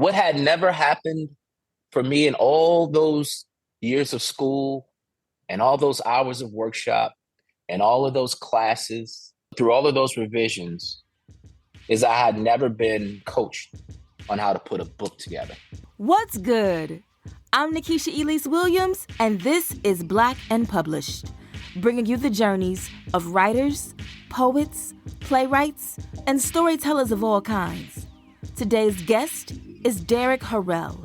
what had never happened for me in all those years of school and all those hours of workshop and all of those classes, through all of those revisions, is I had never been coached on how to put a book together. What's good? I'm Nikisha Elise Williams, and this is Black and Published, bringing you the journeys of writers, poets, playwrights, and storytellers of all kinds. Today's guest is Derrick Harriell,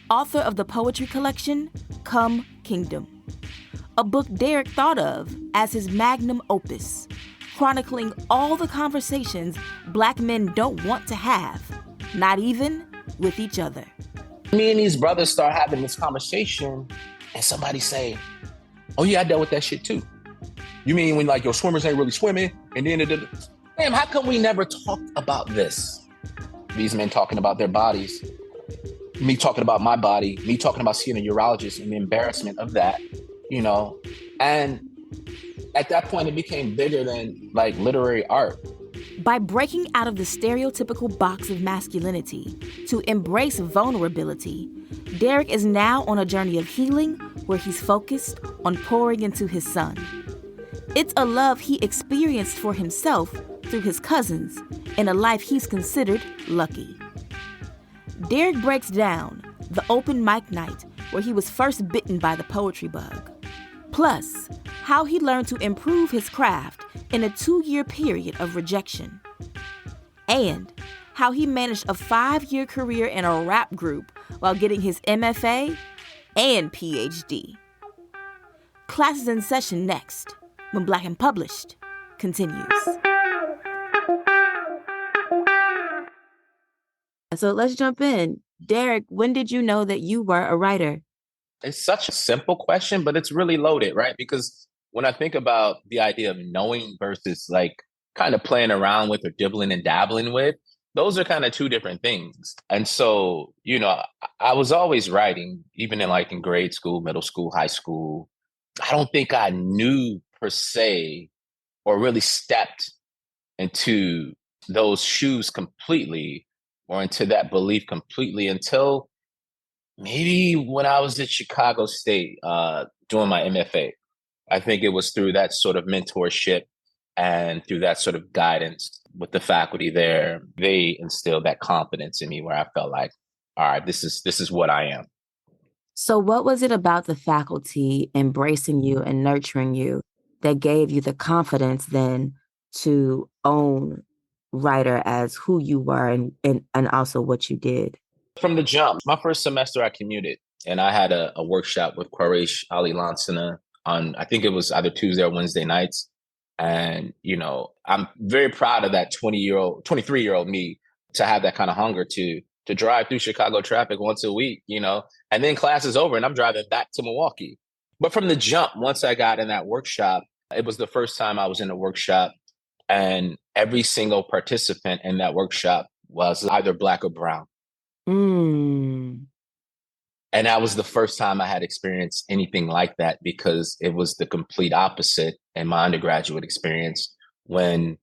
author of the poetry collection, Come Kingdom, a book Derrick thought of as his Magnum Opus, chronicling all the conversations Black men don't want to have, not even with each other. Me and these brothers start having this conversation, and somebody say, "Oh yeah, I dealt with that shit too." You mean when like your swimmers ain't really swimming, and then damn, how come we never talked about this? These men talking about their bodies, me talking about my body, me talking about seeing a urologist and the embarrassment of that, and at that point it became bigger than like literary art. By breaking out of the stereotypical box of masculinity to embrace vulnerability, Derrick is now on a journey of healing where he's focused on pouring into his son. It's a love he experienced for himself through his cousins in a life he's considered lucky. Derrick breaks down the open mic night where he was first bitten by the poetry bug, plus how he learned to improve his craft in a 2-year period of rejection, and how he managed a 5-year career in a rap group while getting his MFA and PhD. Class is in session next, when Black and Published continues. So let's jump in. Derrick, when did you know that you were a writer? It's such a simple question, but it's really loaded, right? Because when I think about the idea of knowing versus like kind of playing around with or dibbling and dabbling with, those are kind of two different things. And so, I was always writing, even in grade school, middle school, high school. I don't think I knew per se or really stepped into those shoes completely or into that belief completely until maybe when I was at Chicago State doing my MFA. I think it was through that sort of mentorship and through that sort of guidance with the faculty there. They instilled that confidence in me where I felt like, all right, this is what I am. So what was it about the faculty embracing you and nurturing you that gave you the confidence then to own writer as who you were and also what you did? From the jump, my first semester I commuted and I had a workshop with Quraysh Ali Lansana on, I think it was either Tuesday or Wednesday nights. And, I'm very proud of that 23-year-old me to have that kind of hunger to drive through Chicago traffic once a week, and then class is over and I'm driving back to Milwaukee. But from the jump, once I got in that workshop, it was the first time I was in a workshop and every single participant in that workshop was either Black or brown. And that was the first time I had experienced anything like that because it was the complete opposite in my undergraduate experience when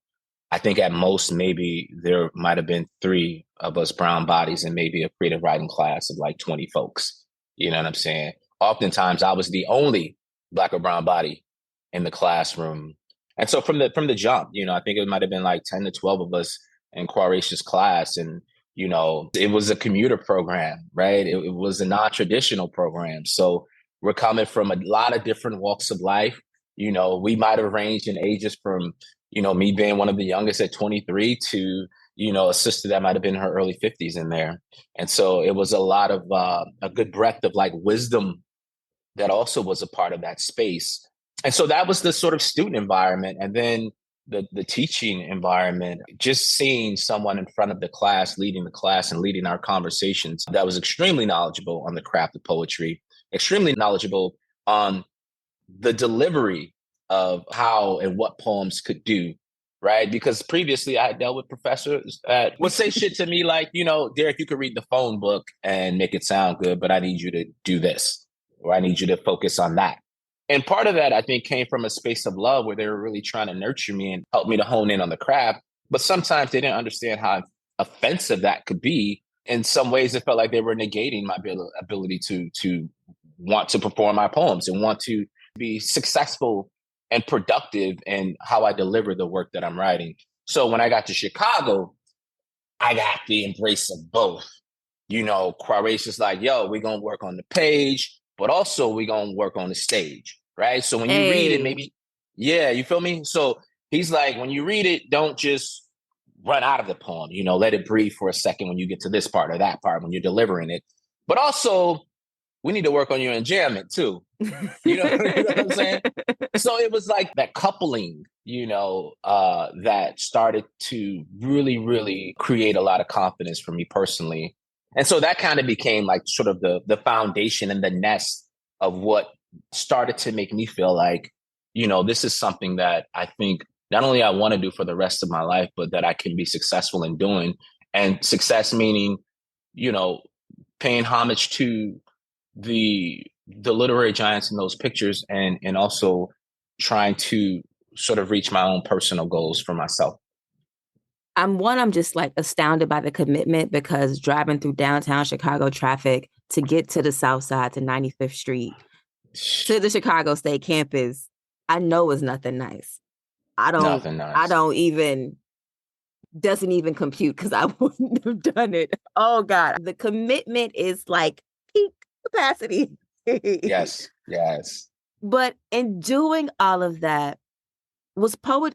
I think at most maybe there might have been 3 of us brown bodies and maybe a creative writing class of like 20 folks. You know what I'm saying? Oftentimes I was the only Black or brown body in the classroom. And so from the jump, I think it might have been like 10 to 12 of us in Quraysh's class. And it was a commuter program, right? It was a non-traditional program. So we're coming from a lot of different walks of life. We might have ranged in ages from, me being one of the youngest at 23 to, a sister that might have been in her early 50s in there. And so it was a lot of a good breadth of like wisdom that also was a part of that space. And so that was the sort of student environment. And then the teaching environment, just seeing someone in front of the class, leading the class and leading our conversations that was extremely knowledgeable on the craft of poetry, extremely knowledgeable on the delivery of how and what poems could do, right? Because previously I had dealt with professors that would say shit to me like, Derrick, you could read the phone book and make it sound good, but I need you to do this, or I need you to focus on that. And part of that, I think, came from a space of love where they were really trying to nurture me and help me to hone in on the craft. But sometimes they didn't understand how offensive that could be in some ways, it felt like they were negating my ability to want to perform my poems and want to be successful and productive in how I deliver the work that I'm writing. So when I got to Chicago, I got the embrace of both. You know, Quares's just like, yo, we're going to work on the page, but also we're going to work on the stage, right? So when you read it, Hey. maybe, yeah, you feel me? So he's like, when you read it, don't just run out of the poem, you know, let it breathe for a second when you get to this part or that part when you're delivering it. But also, we need to work on your enjambment too. You know what I'm saying? So it was like that coupling, that started to really, really create a lot of confidence for me personally. And so that kind of became like sort of the foundation and the nest of what started to make me feel like, this is something that I think not only I want to do for the rest of my life, but that I can be successful in doing. And success meaning, you know, paying homage to the literary giants in those pictures and also trying to sort of reach my own personal goals for myself. I'm just like astounded by the commitment, because driving through downtown Chicago traffic to get to the South Side to 95th Street to the Chicago State campus, I know is nothing nice. Nothing I nice. don't even, doesn't even compute, because I wouldn't have done it. Oh God. The commitment is like peak capacity. Yes, yes. But in doing all of that,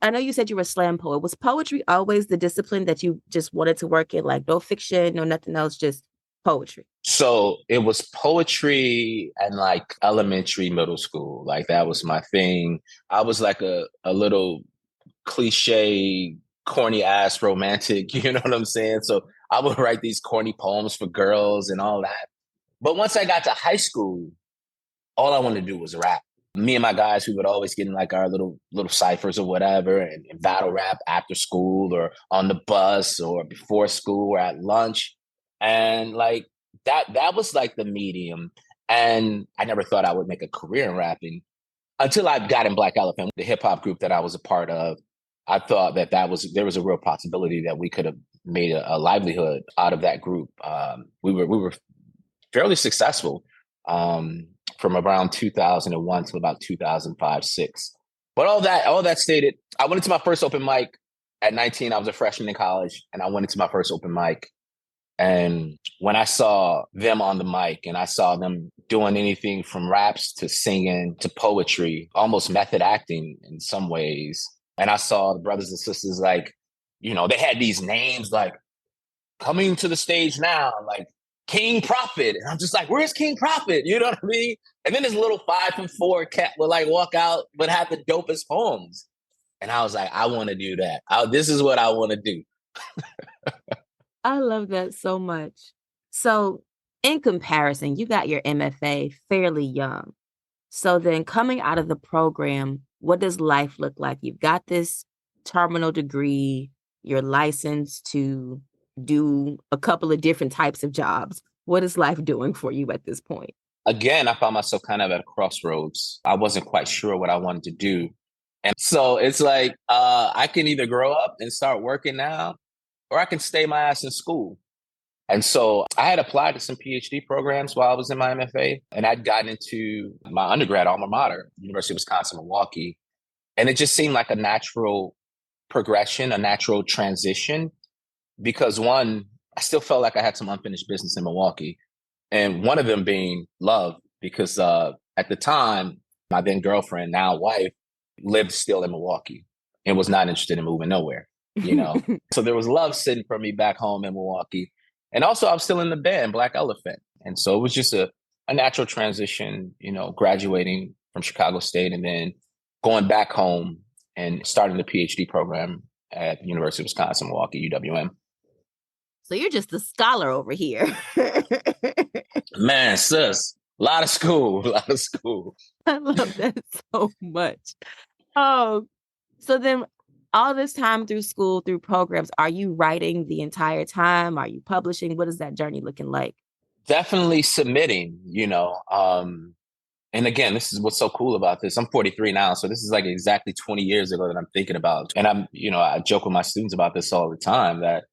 I know you said you were a slam poet. Was poetry always the discipline that you just wanted to work in? Like no fiction, no nothing else, just poetry? So it was poetry and like elementary, middle school. Like that was my thing. I was like a little cliche, corny ass romantic, you know what I'm saying? So I would write these corny poems for girls and all that. But once I got to high school, all I wanted to do was rap. Me and my guys, we would always get in like our little ciphers or whatever and battle rap after school or on the bus or before school or at lunch. And like that was like the medium. And I never thought I would make a career in rapping until I got in Black Elephant, the hip hop group that I was a part of. I thought that there was a real possibility that we could have made a livelihood out of that group. We were fairly successful. From around 2001 to about 2005, 6. But all that stated, I went into my first open mic at 19. I was a freshman in college, and I went into my first open mic. And when I saw them on the mic and I saw them doing anything from raps to singing to poetry, almost method acting in some ways, and I saw the brothers and sisters like, they had these names like coming to the stage now, like King Prophet. And I'm just like, where's King Prophet? You know what I mean? And then this little 5'4" cat would like walk out, but have the dopest poems. And I was like, I want to do that. This is what I want to do. I love that so much. So in comparison, you got your MFA fairly young. So then coming out of the program, what does life look like? You've got this terminal degree, you're licensed to do a couple of different types of jobs. What is life doing for you at this point? Again, I found myself kind of at a crossroads. I wasn't quite sure what I wanted to do. And so it's like, I can either grow up and start working now, or I can stay my ass in school. And so I had applied to some PhD programs while I was in my MFA, and I'd gotten into my undergrad alma mater, University of Wisconsin, Milwaukee. And it just seemed like a natural progression, a natural transition, because one, I still felt like I had some unfinished business in Milwaukee. And one of them being love, because at the time, my then girlfriend, now wife, lived still in Milwaukee and was not interested in moving nowhere, So there was love sitting for me back home in Milwaukee. And also I was still in the band, Black Elephant. And so it was just a natural transition, graduating from Chicago State and then going back home and starting the PhD program at the University of Wisconsin, Milwaukee, UWM. So you're just a scholar over here. Man, sis, a lot of school. I love that so much. Oh, so then all this time through school, through programs, are you writing the entire time? Are you publishing? What is that journey looking like? Definitely submitting, and again, this is what's so cool about this. I'm 43 now, so this is like exactly 20 years ago that I'm thinking about. And I joke with my students about this all the time that,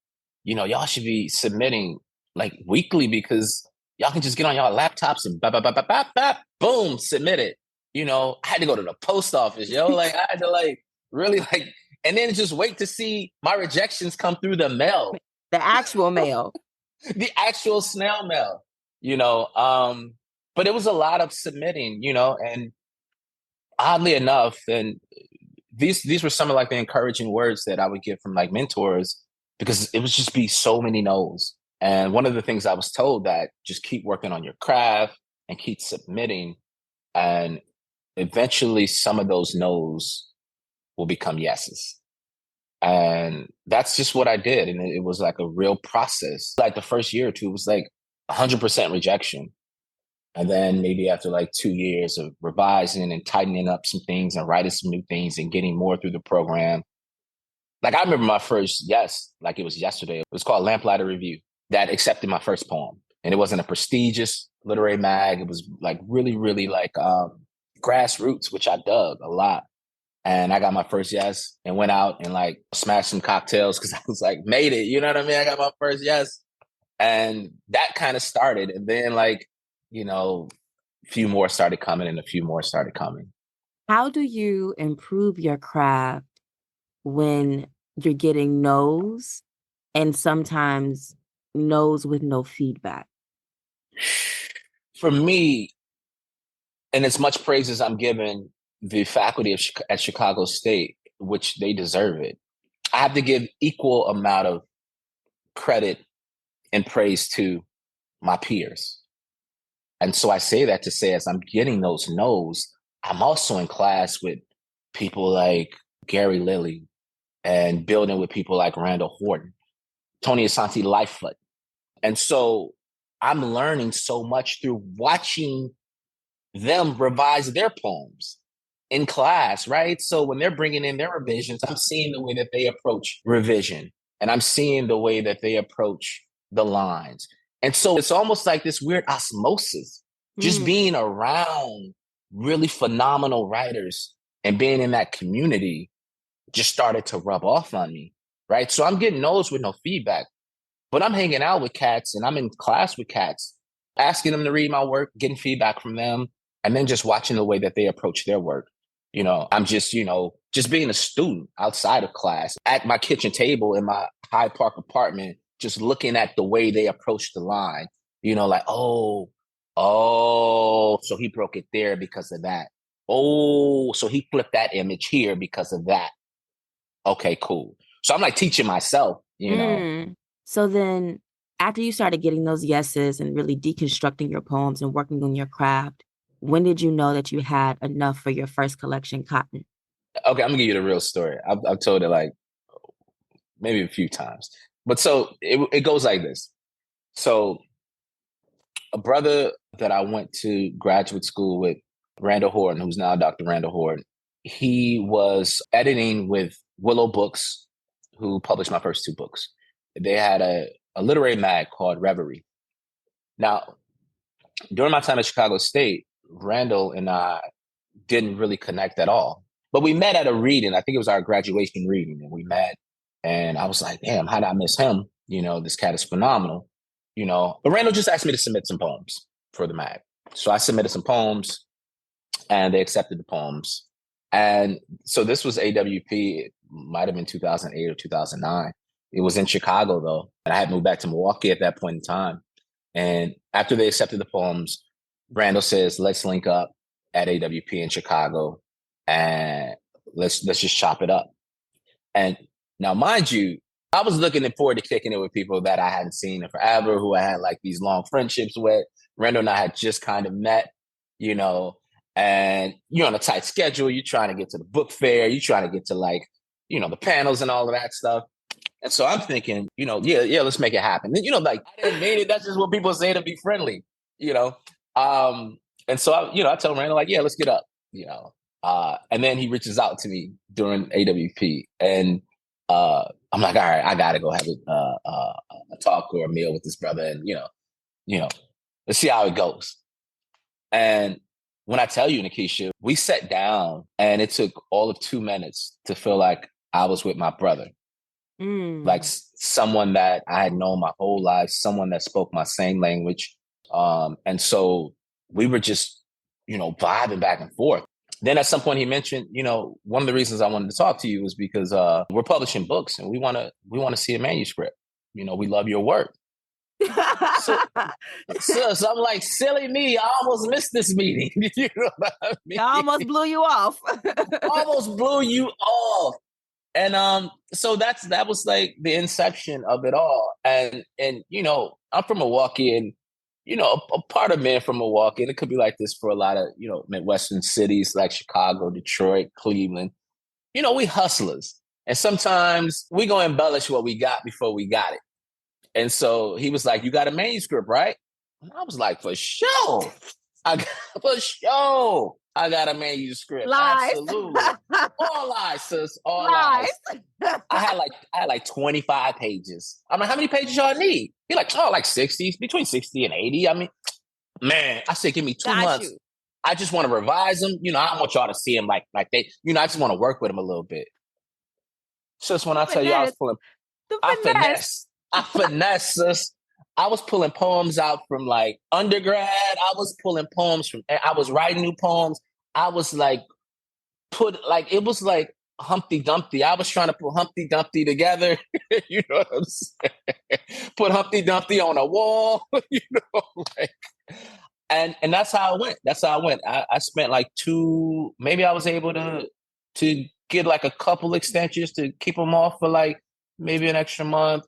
y'all should be submitting like weekly because y'all can just get on y'all laptops and bap, bap, bap, bap, bap, bap, boom, submit it. I had to go to the post office, yo. Like I had to like really like, and then just wait to see my rejections come through the mail, The actual mail. the actual snail mail, you know. But it was a lot of submitting, and oddly enough, and these were some of like the encouraging words that I would get from like mentors because it would just be so many no's. And one of the things I was told that just keep working on your craft and keep submitting, and eventually some of those no's will become yeses. And that's just what I did. And it was like a real process. Like the first year or two was like 100% rejection. And then maybe after like 2 years of revising and tightening up some things and writing some new things and getting more through the program. Like I remember my first yes, like it was yesterday. It was called Lamplighter Review that accepted my first poem. And it wasn't a prestigious literary mag. It was like really, really like grassroots, which I dug a lot. And I got my first yes and went out and like smashed some cocktails because I was like, made it. You know what I mean? I got my first yes. And that kind of started. And then like, a few more started coming and a few more started coming. How do you improve your craft when you're getting no's and sometimes no's with no feedback? For me, and as much praise as I'm giving the faculty at Chicago State, which they deserve it, I have to give equal amount of credit and praise to my peers. And so I say that to say, as I'm getting those no's, I'm also in class with people like Gary Lilly and building with people like Randall Horton, Tony Asante Lightfoot. And so I'm learning so much through watching them revise their poems in class, right? So when they're bringing in their revisions, I'm seeing the way that they approach revision and I'm seeing the way that they approach the lines. And so it's almost like this weird osmosis, just being around really phenomenal writers and being in that community just started to rub off on me, right? So I'm getting those with no feedback, but I'm hanging out with cats and I'm in class with cats, asking them to read my work, getting feedback from them, and then just watching the way that they approach their work. I'm just, just being a student outside of class at my kitchen table in my Hyde Park apartment, just looking at the way they approach the line, like, so he broke it there because of that. Oh, so he flipped that image here because of that. Okay, cool. So I'm like teaching myself. So then after you started getting those yeses and really deconstructing your poems and working on your craft, when did you know that you had enough for your first collection, Cotton? Okay, I'm gonna give you the real story. I've told it like maybe a few times, but so it goes like this. So a brother that I went to graduate school with, Randall Horton, who's now Dr. Randall Horton, he was editing with Willow Books, who published my first two books. They had a literary mag called Reverie. Now, during my time at Chicago State, Randall and I didn't really connect at all. But we met at a reading. I think it was our graduation reading, and we met. And I was like, damn, how did I miss him? This cat is phenomenal. But Randall just asked me to submit some poems for the mag. So I submitted some poems and they accepted the poems. And so this was AWP. It might have been 2008 or 2009. It was in Chicago, though. And I had moved back to Milwaukee at that point in time. And after they accepted the poems, Randall says, let's link up at AWP in Chicago and let's just chop it up. And now, mind you, I was looking forward to kicking it with people that I hadn't seen in forever, who I had like these long friendships with. Randall and I had just kind of met, and you're on a tight schedule. You're trying to get to the book fair. You're trying to get to like, the panels and all of that stuff. And so I'm thinking, yeah, let's make it happen. Like I didn't mean it. That's just what people say to be friendly. And so I tell Randall like, yeah, let's get up. And then he reaches out to me during AWP, and I'm like, all right, I gotta go have a talk or a meal with this brother, and let's see how it goes. And when I tell you, Nikisha, we sat down, and it took all of 2 minutes to feel like I was with my brother. like Mm. someone that I had known my whole life, someone that spoke my same language. And so we were just, vibing back and forth. Then at some point he mentioned, one of the reasons I wanted to talk to you was because we're publishing books and we want to see a manuscript. We love your work. So, so I'm like, silly me, I almost missed this meeting. You know what I mean? I almost blew you off. Almost blew you off. And so that was like the inception of it all. And I'm from Milwaukee, and a part of men from Milwaukee, and it could be like this for a lot of Midwestern cities like Chicago, Detroit, Cleveland. We hustlers, and sometimes we gonna embellish what we got before we got it. And so he was like, "You got a manuscript, right?" And I was like, "For sure, I got for sure." I got a manuscript. Lies. Absolutely. All lies, sis. All Lies. lies. I had like 25 pages. I'm like, how many pages y'all need? He like, like 60, between 60 and 80. I mean, man, I said, give me 2 months. You. I just want to revise them. I don't want y'all to see them like they, I just want to work with them a little bit. Sis, when I tell you I was pulling, I finesse, sis. I was pulling poems out from like undergrad. I was pulling poems I was writing new poems. I was like, it was like Humpty Dumpty. I was trying to put Humpty Dumpty together. You know what I'm saying? Put Humpty Dumpty on a wall, like, and that's how it went. That's how I went. I spent like maybe I was able to get like a couple extensions to keep them off for like maybe an extra month.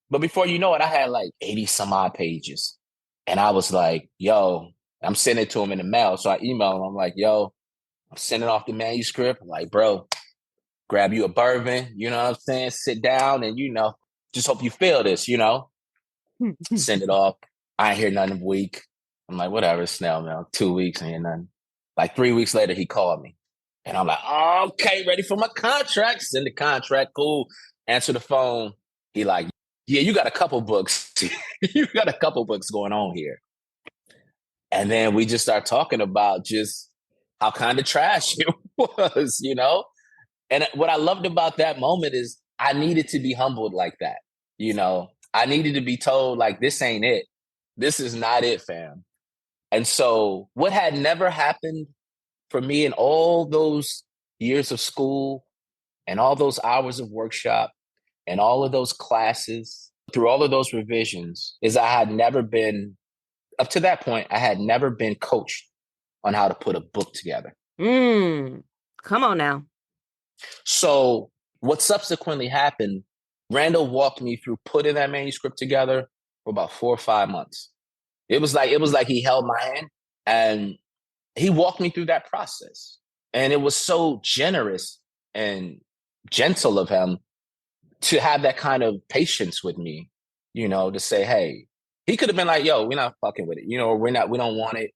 But before you know it, I had like 80 some odd pages. And I was like, yo, I'm sending it to him in the mail. So I emailed him. I'm like, yo, I'm sending off the manuscript. I'm like, bro, grab you a bourbon. You know what I'm saying? Sit down and, just hope you feel this, Send it off. I ain't hear nothing a week. I'm like, whatever, snail mail. 2 weeks, ain't nothing. Like 3 weeks later, he called me. And I'm like, okay, ready for my contract. Send the contract. Cool. Answer the phone. He like, yeah, you got a couple books. You got a couple books going on here. And then we just start talking about just how kind of trash it was, And what I loved about that moment is I needed to be humbled like that. I needed to be told like, this ain't it. This is not it, fam. And so what had never happened for me in all those years of school and all those hours of workshop and all of those classes, through all of those revisions, is I had never been, up to that point, I had never been coached on how to put a book together. Come on now. So what subsequently happened, Randall walked me through putting that manuscript together for about 4 or 5 months. It was like he held my hand and he walked me through that process. And it was so generous and gentle of him to have that kind of patience with me, to say, hey, he could have been like, yo, we're not fucking with it. We don't want it,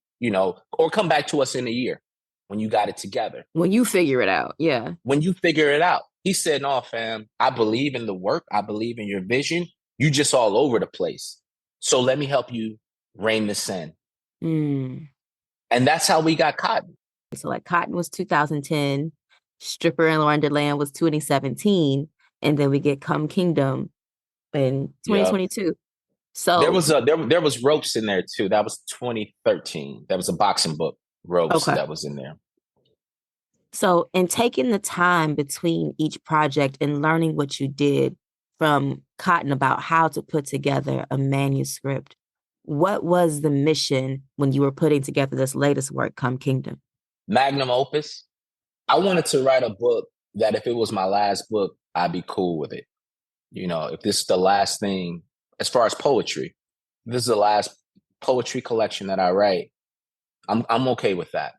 or come back to us in a year when you got it together. When you figure it out. Yeah. When you figure it out. He said, no, fam, I believe in the work. I believe in your vision. You just all over the place. So let me help you rein this in. And that's how we got Cotton. So like Cotton was 2010, Stripper in Wonderland was 2017, and then we get Come Kingdom in 2022. Yep. So there was Ropes in there too. That was 2013. That was a boxing book, Ropes, that was in there. So in taking the time between each project and learning what you did from Cotton about how to put together a manuscript, what was the mission when you were putting together this latest work, Come Kingdom? Magnum Opus. I wanted to write a book that if it was my last book, I'd be cool with it. If this is the last thing, as far as poetry, this is the last poetry collection that I write, I'm okay with that.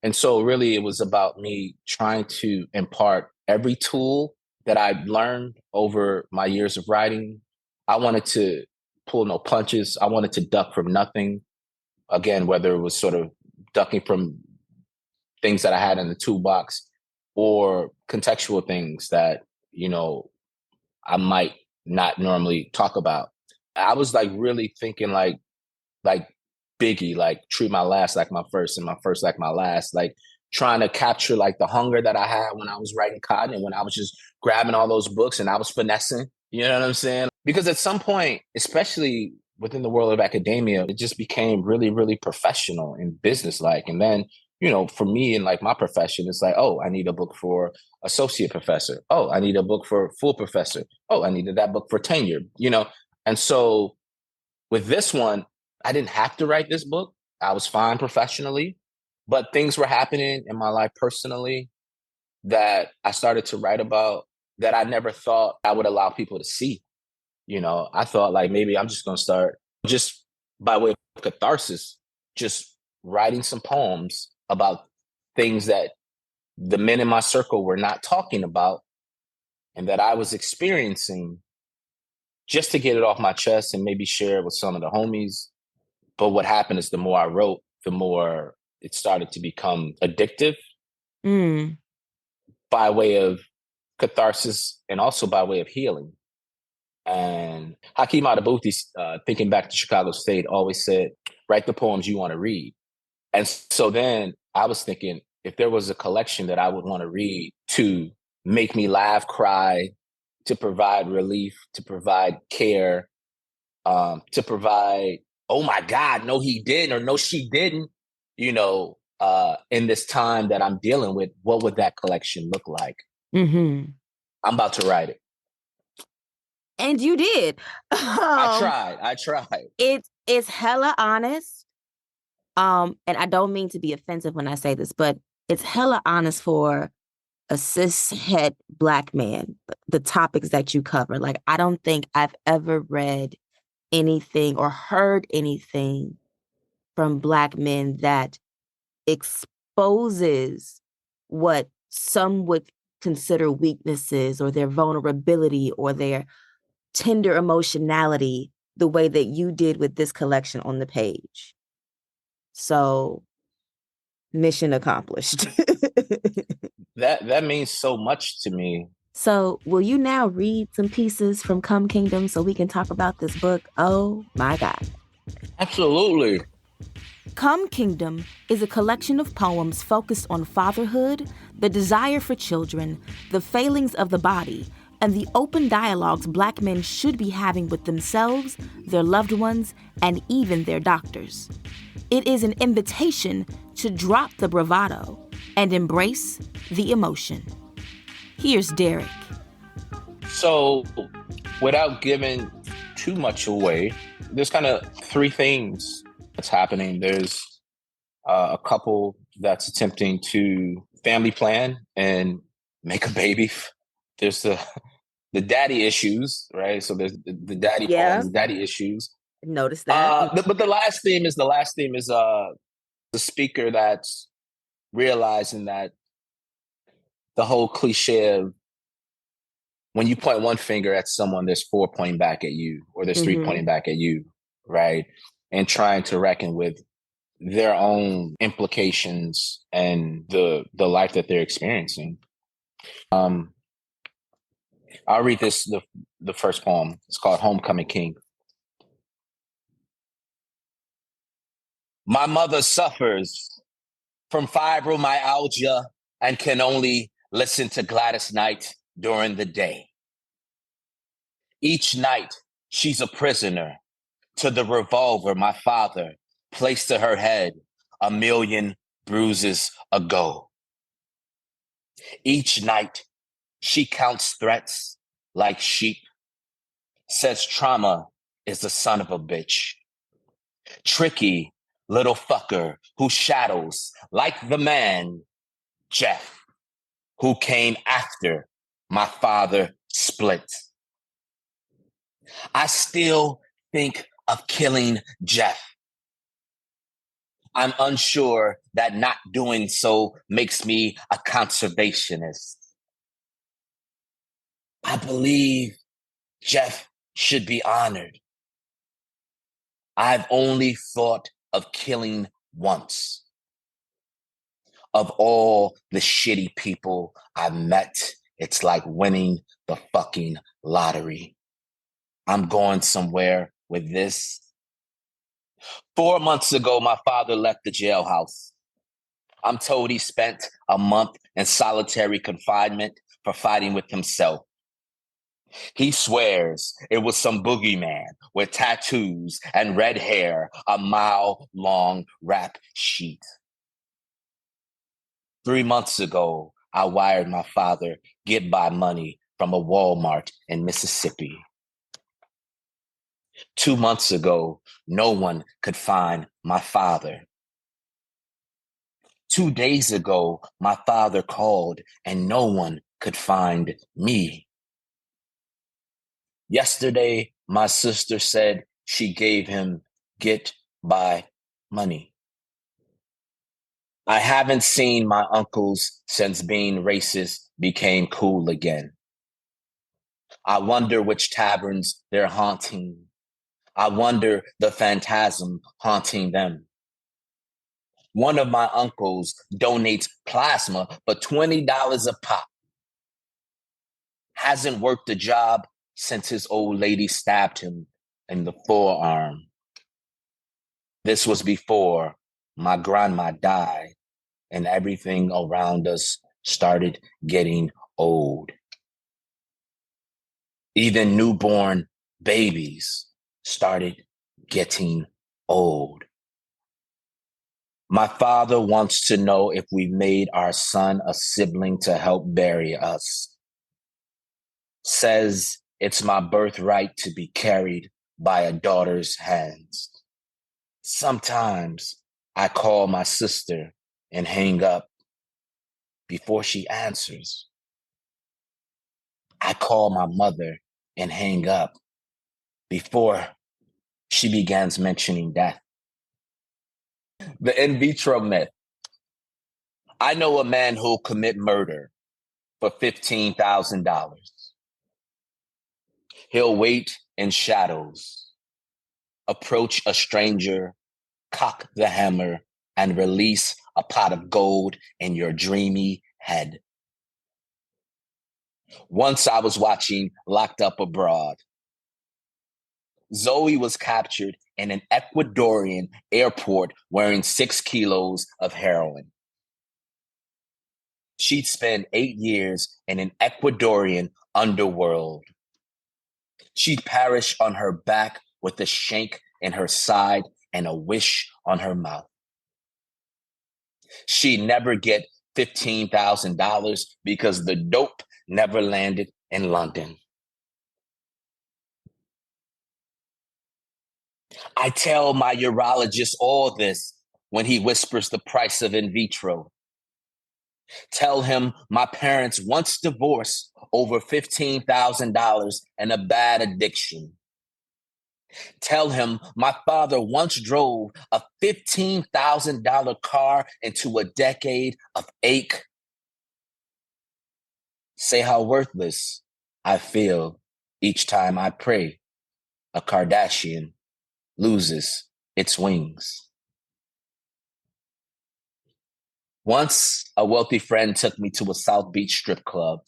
And so really it was about me trying to impart every tool that I learned over my years of writing. I wanted to pull no punches. I wanted to duck from nothing. Again, whether it was sort of ducking from things that I had in the toolbox or contextual things that, I might not normally talk about. I was like really thinking like Biggie, like treat my last like my first and my first like my last. Like trying to capture like the hunger that I had when I was writing Cotton and when I was just grabbing all those books and I was finessing. You know what I'm saying? Because at some point, especially within the world of academia, it just became really, really professional and business-like. And then, for me and like my profession, it's like, oh, I need a book for associate professor. Oh, I need a book for full professor. Oh, I needed that book for tenure, And so with this one, I didn't have to write this book. I was fine professionally, but things were happening in my life personally that I started to write about that I never thought I would allow people to see. I thought like maybe I'm just going to start just by way of catharsis, just writing some poems about things that the men in my circle were not talking about and that I was experiencing, just to get it off my chest and maybe share it with some of the homies. But what happened is the more I wrote, the more it started to become addictive by way of catharsis and also by way of healing. And Hakeem Adabuti, thinking back to Chicago State, always said, write the poems you want to read. And so then I was thinking, if there was a collection that I would want to read to make me laugh, cry, to provide relief, to provide care, to provide, oh my God, no, he didn't, or no, she didn't, in this time that I'm dealing with, what would that collection look like? I'm about to write it. And you did. I tried. It's hella honest. And I don't mean to be offensive when I say this, but it's hella honest for a cishet Black man, the topics that you cover. Like, I don't think I've ever read anything or heard anything from Black men that exposes what some would consider weaknesses or their vulnerability or their tender emotionality the way that you did with this collection on the page. So, mission accomplished. That means so much to me. So, will you now read some pieces from Come Kingdom so we can talk about this book? Oh my God. Absolutely. Come Kingdom is a collection of poems focused on fatherhood, the desire for children, the failings of the body, and the open dialogues Black men should be having with themselves, their loved ones, and even their doctors. It is an invitation to drop the bravado and embrace the emotion. Here's Derrick. So, without giving too much away, there's kind of three things that's happening. There's a couple that's attempting to family plan and make a baby. There's the daddy issues, right? So there's the daddy poems, the daddy issues. Notice that. But the last theme is the speaker that's realizing that the whole cliche of when you point one finger at someone, there's four pointing back at you, or there's three pointing back at you, right? And trying to reckon with their own implications and the life that they're experiencing. I'll read the first poem. It's called Homecoming King. My mother suffers from fibromyalgia and can only listen to Gladys Knight during the day. Each night, she's a prisoner to the revolver my father placed to her head 1,000,000 bruises ago. Each night, she counts threats like sheep, says trauma is the son of a bitch. Tricky little fucker who shadows like the man, Jeff, who came after my father split. I still think of killing Jeff. I'm unsure that not doing so makes me a conservationist. I believe Jeff should be honored. I've only thought of killing once. Of all the shitty people I've met, it's like winning the fucking lottery. I'm going somewhere with this. 4 months ago, my father left the jailhouse. I'm told he spent a month in solitary confinement for fighting with himself. He swears it was some boogeyman with tattoos and red hair, a mile-long rap sheet. 3 months ago, I wired my father get-by money from a Walmart in Mississippi. 2 months ago, no one could find my father. 2 days ago, my father called and no one could find me. Yesterday, my sister said she gave him get-by money. I haven't seen my uncles since being racist became cool again. I wonder which taverns they're haunting. I wonder the phantasm haunting them. One of my uncles donates plasma for $20 a pop. Hasn't worked a job since his old lady stabbed him in the forearm. This was before my grandma died and everything around us started getting old. Even newborn babies started getting old. My father wants to know if we made our son a sibling to help bury us. Says it's my birthright to be carried by a daughter's hands. Sometimes I call my sister and hang up before she answers. I call my mother and hang up before she begins mentioning death. The in vitro myth. I know a man who'll commit murder for $15,000. He'll wait in shadows, approach a stranger, cock the hammer, and release a pot of gold in your dreamy head. Once I was watching Locked Up Abroad. Zoe was captured in an Ecuadorian airport wearing 6 kilos of heroin. She'd spend 8 years in an Ecuadorian underworld. She'd perish on her back with a shank in her side and a wish on her mouth. She'd never get $15,000 because the dope never landed in London. I tell my urologist all this when he whispers the price of in vitro. Tell him my parents once divorced over $15,000 and a bad addiction. Tell him my father once drove a $15,000 car into a decade of ache. Say how worthless I feel each time I pray a Kardashian loses its wings. Once, a wealthy friend took me to a South Beach strip club.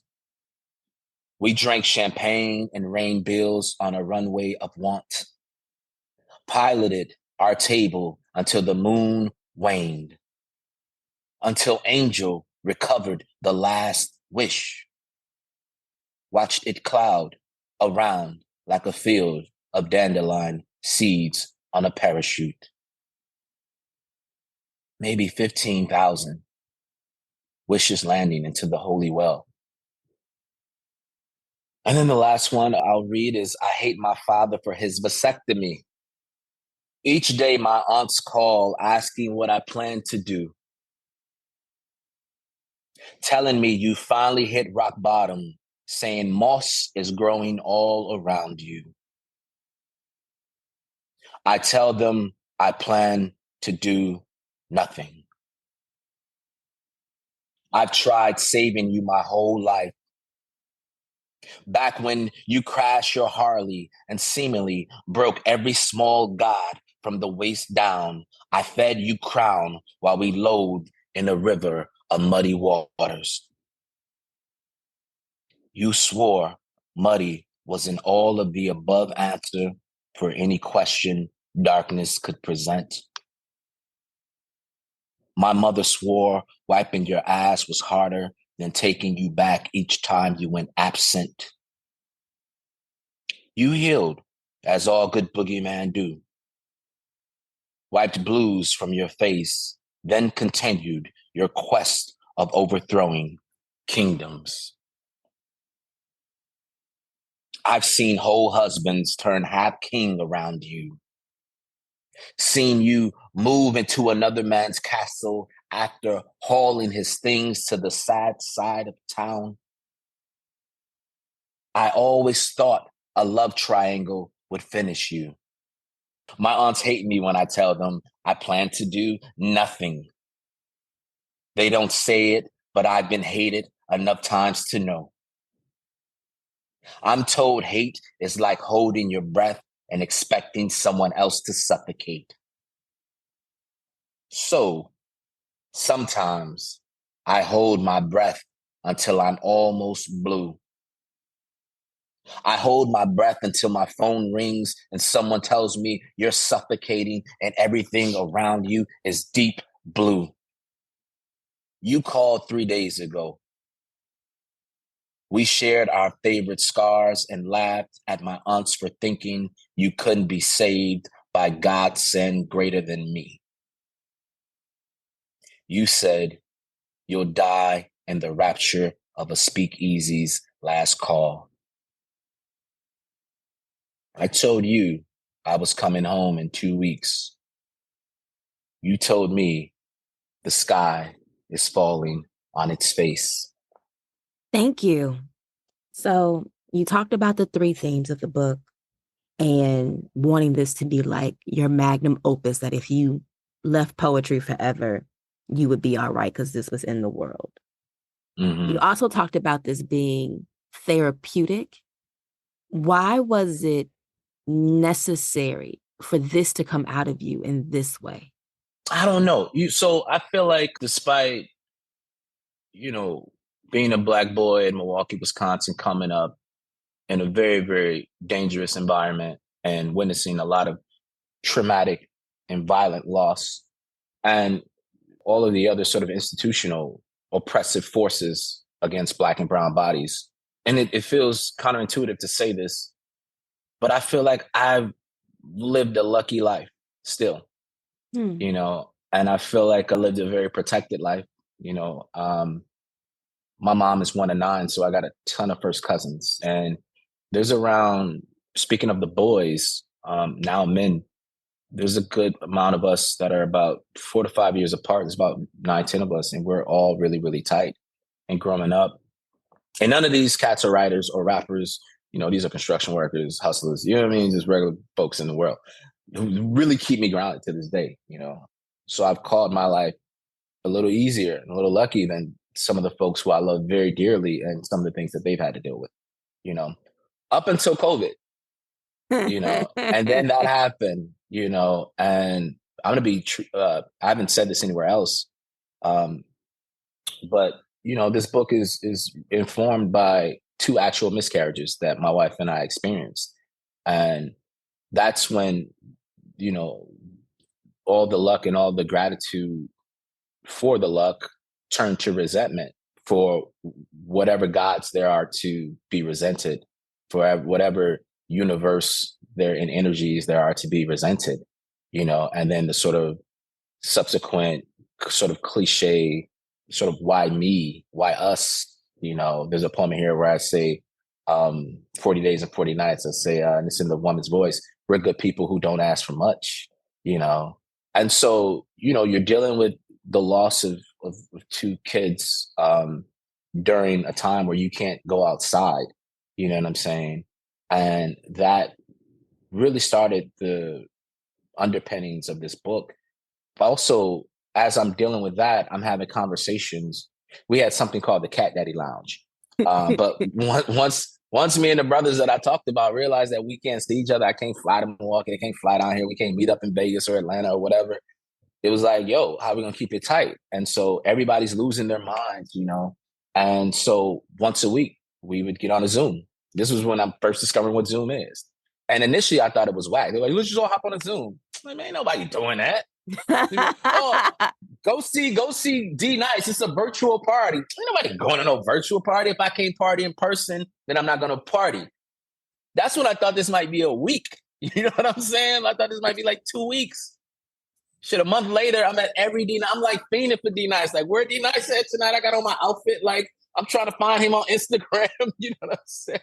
We drank champagne and rained bills on a runway of want. Piloted our table until the moon waned, until Angel recovered the last wish. Watched it cloud around like a field of dandelion seeds on a parachute. Maybe 15,000 wishes landing into the holy well. And then the last one I'll read is, I hate my father for his vasectomy. Each day my aunts call asking what I plan to do. Telling me you finally hit rock bottom, saying moss is growing all around you. I tell them I plan to do nothing. I've tried saving you my whole life. Back when you crashed your Harley and seemingly broke every small god from the waist down, I fed you crown while we loathed in a river of muddy waters. You swore muddy was an all of the above answer for any question darkness could present. My mother swore wiping your ass was harder than taking you back each time you went absent. You healed, as all good boogeyman do, wiped blues from your face, then continued your quest of overthrowing kingdoms. I've seen whole husbands turn half king around you, seen you move into another man's castle after hauling his things to the sad side of town. I always thought a love triangle would finish you. My aunts hate me when I tell them I plan to do nothing. They don't say it, but I've been hated enough times to know. I'm told hate is like holding your breath and expecting someone else to suffocate. So sometimes I hold my breath until I'm almost blue. I hold my breath until my phone rings and someone tells me you're suffocating and everything around you is deep blue. You called 3 days ago. We shared our favorite scars and laughed at my aunts for thinking you couldn't be saved by God's sin greater than me. You said you'll die in the rapture of a speakeasy's last call. I told you I was coming home in 2 weeks. You told me the sky is falling on its face. Thank you. So you talked about the 3 themes of the book and wanting this to be like your magnum opus, that if you left poetry forever, you would be all right because this was in the world. Mm-hmm. You also talked about this being therapeutic. Why was it necessary for this to come out of you in this way? I don't know. So I feel like despite, being a Black boy in Milwaukee, Wisconsin, coming up in a very, very dangerous environment and witnessing a lot of traumatic and violent loss and all of the other sort of institutional oppressive forces against Black and brown bodies. And it feels counterintuitive to say this, but I feel like I've lived a lucky life still, and I feel like I lived a very protected life. My mom is 1 of 9, so I got a ton of first cousins. And there's around, speaking of the boys, now men, there's a good amount of us that are about 4 to 5 years apart. There's about 9, 10 of us, and we're all really, really tight. And growing up, and none of these cats are writers or rappers. These are construction workers, hustlers, you know what I mean? Just regular folks in the world who really keep me grounded to this day, So I've called my life a little easier and a little lucky than some of the folks who I love very dearly and some of the things that they've had to deal with, up until COVID, and then that happened, and I'm going to be, I haven't said this anywhere else. But, this book is informed by 2 actual miscarriages that my wife and I experienced. And that's when, all the luck and all the gratitude for the luck turned to resentment for whatever gods there are to be resented, for whatever universe there in energies there are to be resented, and then the sort of subsequent sort of cliche sort of why me, why us, there's a poem here where I say 40 days and 40 nights. I say, and it's in the woman's voice, we're good people who don't ask for much, and so, you're dealing with the loss of 2 kids during a time where you can't go outside, you know what I'm saying? And that really started the underpinnings of this book. But also, as I'm dealing with that, I'm having conversations. We had something called the Cat Daddy Lounge. But once me and the brothers that I talked about realized that we can't see each other, I can't fly to Milwaukee, I can't fly down here, we can't meet up in Vegas or Atlanta or whatever. It was like, yo, how are we going to keep it tight? And so everybody's losing their minds, And so once a week, we would get on a Zoom. This was when I'm first discovering what Zoom is. And initially, I thought it was whack. They were like, let's just all hop on a Zoom. I'm like, man, ain't nobody doing that. Oh, go see D Nice. It's a virtual party. Ain't nobody going to no virtual party. If I can't party in person, then I'm not gonna party. That's when I thought this might be a week. You know what I'm saying? I thought this might be like 2 weeks. Shit, a month later, I'm at every D. I'm like fiending for D Nice. Like, where D Nice at tonight? I got on my outfit. Like, I'm trying to find him on Instagram. You know what I'm saying?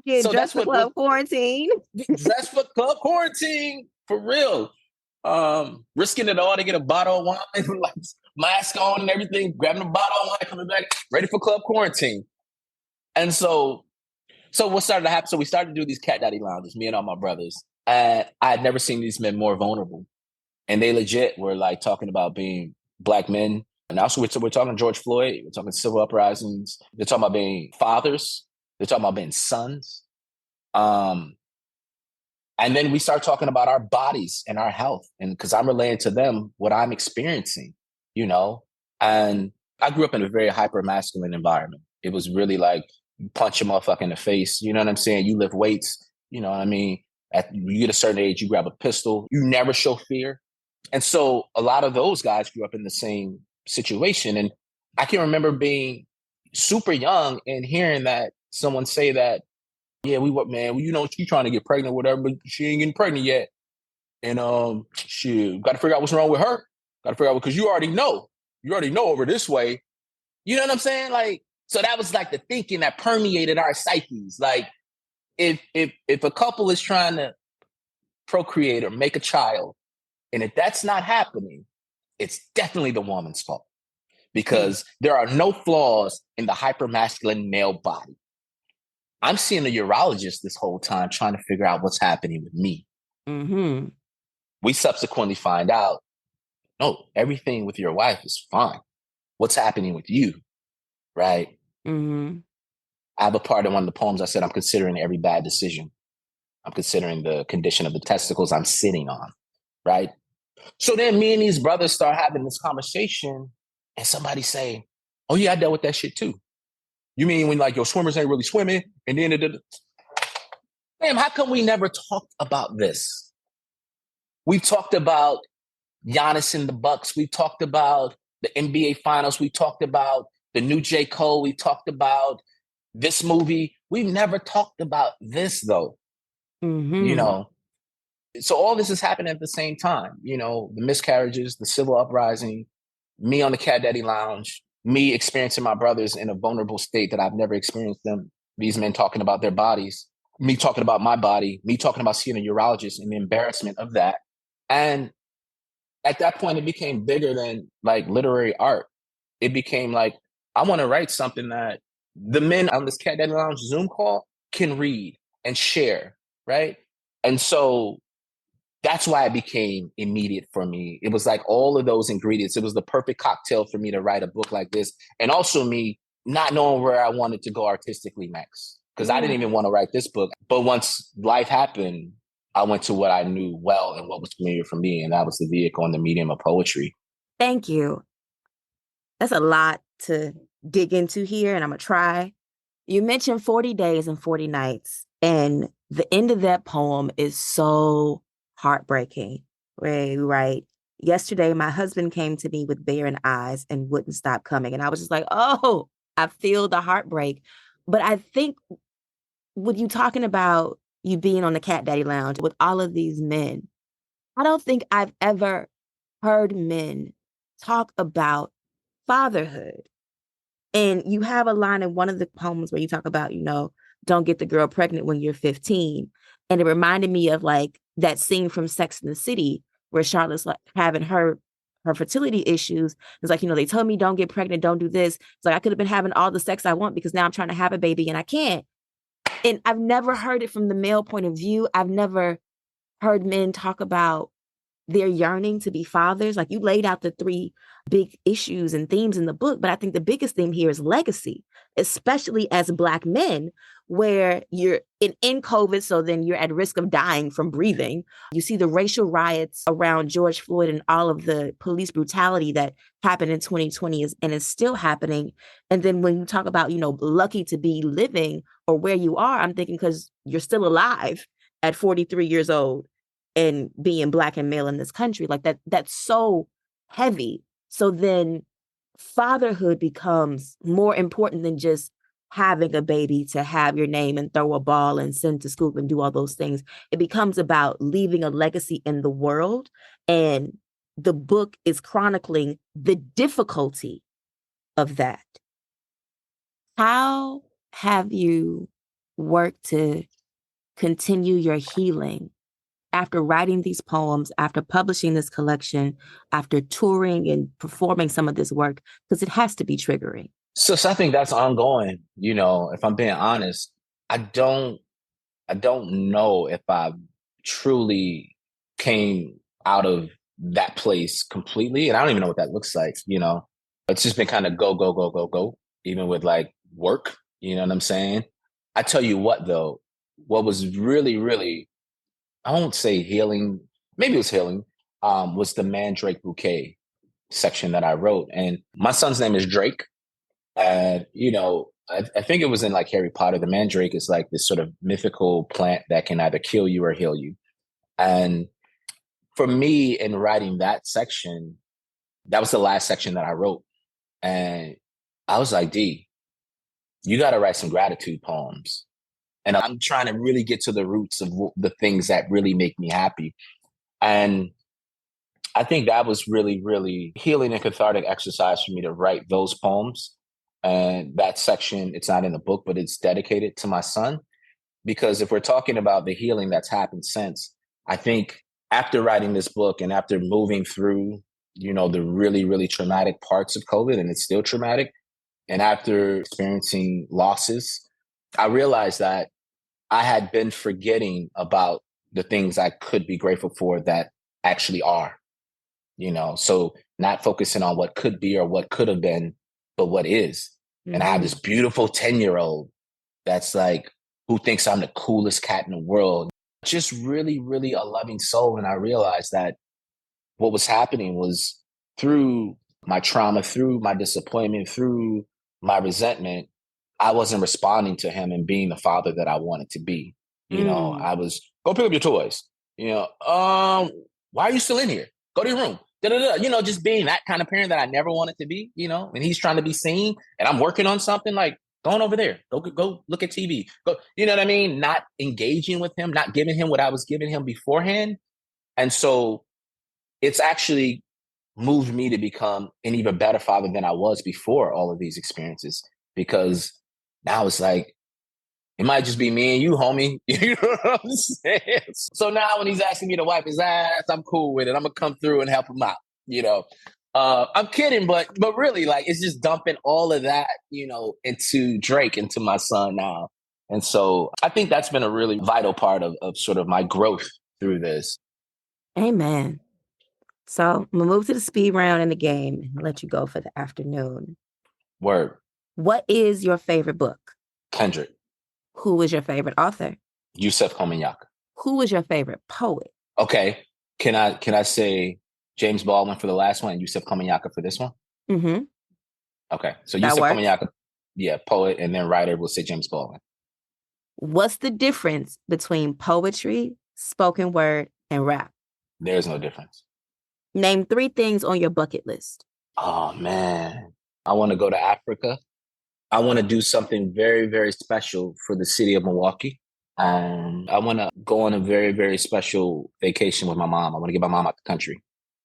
Get So dressed that's for club quarantine. dress for club quarantine for real. Risking it all to get a bottle of wine, like mask on and everything, grabbing a bottle of wine, coming back, ready for club quarantine. And so what started to happen? So we started to do these cat daddy lounges, me and all my brothers. And I had never seen these men more vulnerable. And they legit were like talking about being Black men. And also we're talking George Floyd, we're talking civil uprisings. They're talking about being fathers. They're talking about being sons. And then we start talking about our bodies and our health. And because I'm relaying to them what I'm experiencing, you know? And I grew up in a very hyper masculine environment. It was really like, punch a motherfucker in the face. You know what I'm saying? You lift weights. You know what I mean? You get a certain age, you grab a pistol. You never show fear. And so a lot of those guys grew up in the same situation. And I can remember being super young and hearing that someone say that, yeah, you know, she's trying to get pregnant, whatever, but she ain't getting pregnant yet. And shit, got to figure out what's wrong with her. Got to figure out, because you already know over this way. You know what I'm saying? Like, so that was like the thinking that permeated our psyches. Like, if a couple is trying to procreate or make a child, and if that's not happening, it's definitely the woman's fault, because there are no flaws in the hypermasculine male body. I'm seeing a urologist this whole time trying to figure out what's happening with me. Mm-hmm. We subsequently find out, no, everything with your wife is fine. What's happening with you, right? Mm-hmm. I have a part in one of the poems. I said, I'm considering every bad decision. I'm considering the condition of the testicles I'm sitting on, right? So then me and these brothers start having this conversation, and somebody say, oh yeah, I dealt with that shit too. You mean when like your swimmers ain't really swimming? And then damn, how come we never talked about this? We've talked about Giannis and the Bucks. We talked about the NBA Finals. We talked about the new J. Cole. We talked about this movie. We've never talked about this though. Mm-hmm. You know, so all this is happening at the same time. You know, the miscarriages, the civil uprising, me on the Cat Daddy Lounge, me experiencing my brothers in a vulnerable state that I've never experienced them. These men talking about their bodies, me talking about my body, me talking about seeing a urologist and the embarrassment of that. And at that point, it became bigger than like literary art. It became like, I want to write something that the men on this Cat Daddy Lounge Zoom call can read and share, right? And so that's why it became immediate for me. It was like all of those ingredients. It was the perfect cocktail for me to write a book like this. And also me not knowing where I wanted to go artistically next, because I didn't even want to write this book. But once life happened, I went to what I knew well and what was familiar for me. And that was the vehicle and the medium of poetry. Thank you. That's a lot to dig into here, and I'm going to try. You mentioned 40 days and 40 nights, and the end of that poem is so heartbreaking. Where you write, yesterday, my husband came to me with barren eyes and wouldn't stop coming. And I was just like, oh, I feel the heartbreak. But I think with you talking about you being on the Cat Daddy Lounge with all of these men, I don't think I've ever heard men talk about fatherhood. And you have a line in one of the poems where you talk about, you know, don't get the girl pregnant when you're 15. And it reminded me of like that scene from Sex and the City where Charlotte's like having her fertility issues. It's like, you know, they told me don't get pregnant, don't do this. It's like I could have been having all the sex I want because now I'm trying to have a baby and I can't. And I've never heard it from the male point of view. I've never heard men talk about their yearning to be fathers. Like you laid out the 3 big issues and themes in the book, but I think the biggest theme here is legacy, especially as Black men, where you're in COVID, so then you're at risk of dying from breathing. You see the racial riots around George Floyd and all of the police brutality that happened in 2020 and is still happening. And then when you talk about, you know, lucky to be living or where you are, I'm thinking because you're still alive at 43 years old. and being Black and male in this country. Like that's so heavy. So then fatherhood becomes more important than just having a baby to have your name and throw a ball and send to school and do all those things. It becomes about leaving a legacy in the world. And the book is chronicling the difficulty of that. How have you worked to continue your healing after writing these poems, after publishing this collection, after touring and performing some of this work? Because it has to be triggering. So I think that's ongoing. If I'm being honest, I don't know if I truly came out of that place completely. And I don't even know what that looks like. It's just been kind of go, go, go, go, go, even with like work. You know what I'm saying? I tell you what, though, what was really, really, I won't say healing, maybe it was healing, was the Mandrake Bouquet section that I wrote. And my son's name is Drake. And, I think it was in like Harry Potter. The mandrake is like this sort of mythical plant that can either kill you or heal you. And for me, in writing that section, that was the last section that I wrote. And I was like, D, you got to write some gratitude poems. And I'm trying to really get to the roots of the things that really make me happy. And I think that was really, really healing and cathartic exercise for me to write those poems. And that section, it's not in the book, but it's dedicated to my son. Because if we're talking about the healing that's happened since, I think after writing this book and after moving through, the really, really traumatic parts of COVID, and it's still traumatic, and after experiencing losses, I realized that I had been forgetting about the things I could be grateful for that actually are, so not focusing on what could be or what could have been, but what is. Mm-hmm. And I have this beautiful 10-year-old that's like, who thinks I'm the coolest cat in the world. Just really, really a loving soul. And I realized that what was happening was through my trauma, through my disappointment, through my resentment, I wasn't responding to him and being the father that I wanted to be. I was, go pick up your toys. Why are you still in here? Go to your room. Just being that kind of parent that I never wanted to be, and he's trying to be seen and I'm working on something, like going over there, go look at TV, go, you know what I mean? Not engaging with him, not giving him what I was giving him beforehand. And so it's actually moved me to become an even better father than I was before all of these experiences, because now it's like, it might just be me and you, homie. You know what I'm saying? So now when he's asking me to wipe his ass, I'm cool with it. I'm going to come through and help him out, I'm kidding, but really, like, it's just dumping all of that, into Drake, into my son now. And so I think that's been a really vital part of sort of my growth through this. Amen. So I'm going to move to the speed round in the game and I'll let you go for the afternoon. Word. What is your favorite book? Kendrick. Who was your favorite author? Yusef Komunyakaa. Who was your favorite poet? Okay. Can I say James Baldwin for the last one and Yusef Komunyakaa for this one? Mm-hmm. Okay. So Yusef Komunyakaa, yeah, poet, and then writer, will say James Baldwin. What's the difference between poetry, spoken word, and rap? There's no difference. Name 3 things on your bucket list. Oh, man. I want to go to Africa. I want to do something very, very special for the city of Milwaukee. I want to go on a very, very special vacation with my mom. I want to get my mom out the country.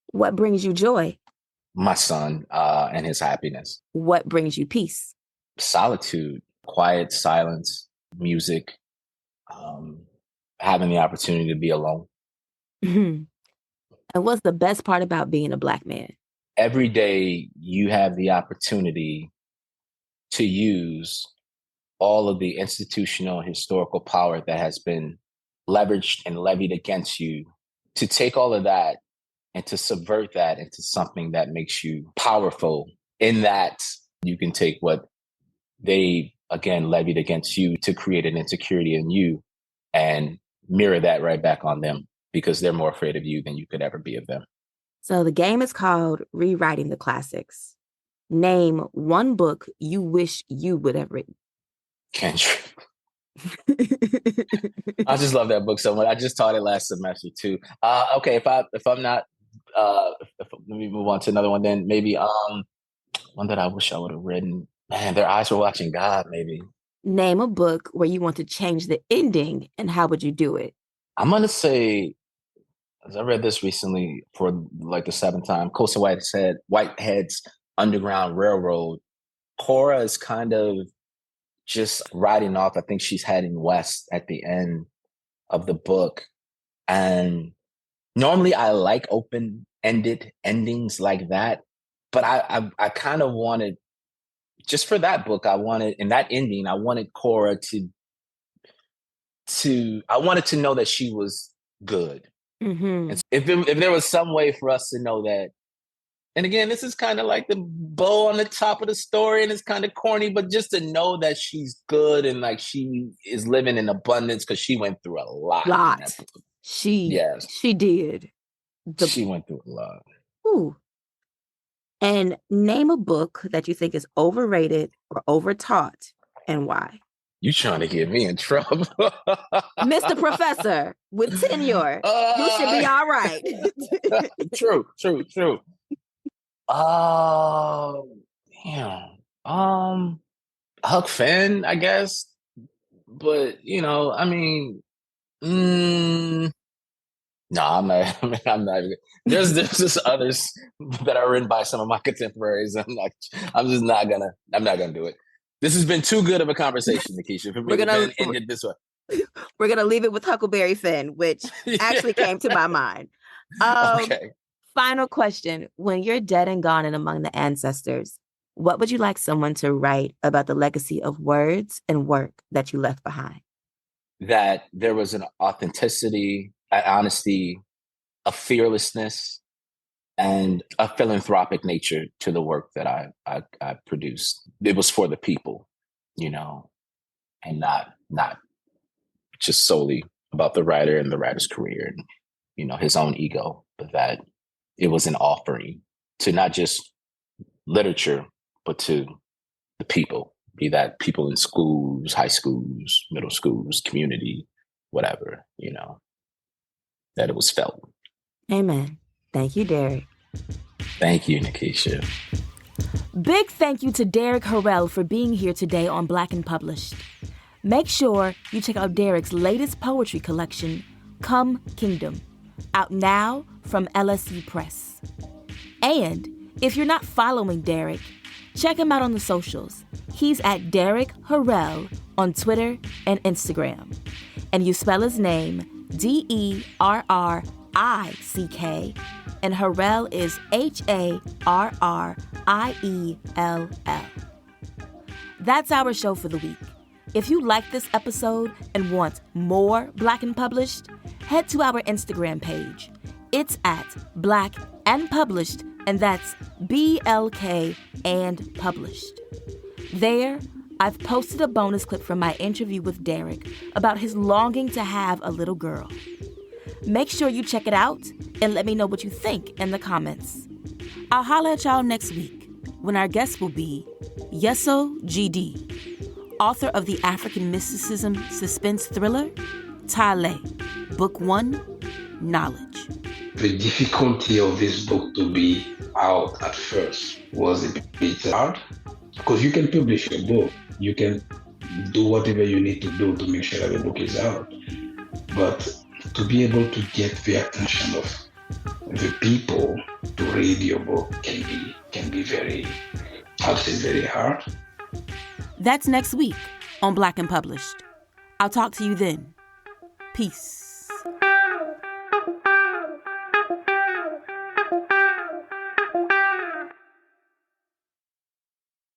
What brings you joy? My son and his happiness. What brings you peace? Solitude, quiet, silence, music, having the opportunity to be alone. Mm-hmm. And what's the best part about being a Black man? Every day you have the opportunity to use all of the institutional historical power that has been leveraged and levied against you, to take all of that and to subvert that into something that makes you powerful. In that, you can take what they, again, levied against you to create an insecurity in you and mirror that right back on them, because they're more afraid of you than you could ever be of them. So the game is called Rewriting the Classics. Name one book you wish you would have written. Kendrick. I just love that book so much. I just taught it last semester too. Okay, if I'm not, let me move on to another one. Then maybe one that I wish I would have written. Man, their eyes were watching God. Maybe Name a book where you want to change the ending, and how would you do it? I'm gonna say, as I read this recently for like the seventh time, Coastal Whitehead's Underground Railroad. Cora is kind of just riding off. I think she's heading west at the end of the book. And normally I like open-ended endings like that. But I kind of wanted, just for that book, I wanted, in that ending, I wanted Cora I wanted to know that she was good. Mm-hmm. And if there was some way for us to know that, and again, this is kind of like the bow on the top of the story, and it's kind of corny, but just to know that she's good and like she is living in abundance because she went through a lot. She Yes, did. she went through a lot. Ooh. And name a book that you think is overrated or overtaught, and why. You trying to get me in trouble, Mr. Professor with tenure? You should be all right. True. Damn. Huck Finn, I guess. But I mean, no, I'm not. I'm not. There's just others that are written by some of my contemporaries. I'm not gonna do it. This has been too good of a conversation, Nikisha. We're gonna end it this way. We're gonna leave it with Huckleberry Finn, which actually came to my mind. Okay. Final question: when you're dead and gone and among the ancestors, what would you like someone to write about the legacy of words and work that you left behind? That there was an authenticity, an honesty, a fearlessness, and a philanthropic nature to the work that I produced. It was for the people, and not just solely about the writer and the writer's career and his own ego, but that it was an offering to not just literature, but to the people, be that people in schools, high schools, middle schools, community, whatever, that it was felt. Amen. Thank you, Derrick. Thank you, Nikisha. Big thank you to Derrick Harriell for being here today on Black and Published. Make sure you check out Derrick's latest poetry collection, Come Kingdom, out now from LSE Press. And if you're not following Derrick, check him out on the socials. He's at Derrick Harriell on Twitter and Instagram. And you spell his name Derrick, and Harriell is Harriell. That's our show for the week. If you like this episode and want more Black and Published, head to our Instagram page. It's at Black and Published, and that's BLK and Published. There, I've posted a bonus clip from my interview with Derrick about his longing to have a little girl. Make sure you check it out and let me know what you think in the comments. I'll holler at y'all next week when our guest will be Yeso GD, author of the African mysticism suspense thriller, Tale, Book 1, Knowledge. The difficulty of this book to be out at first was a bit hard, because you can publish your book, you can do whatever you need to do to make sure that the book is out, but to be able to get the attention of the people to read your book can be very hard. That's next week on Black and Published. I'll talk to you then. Peace.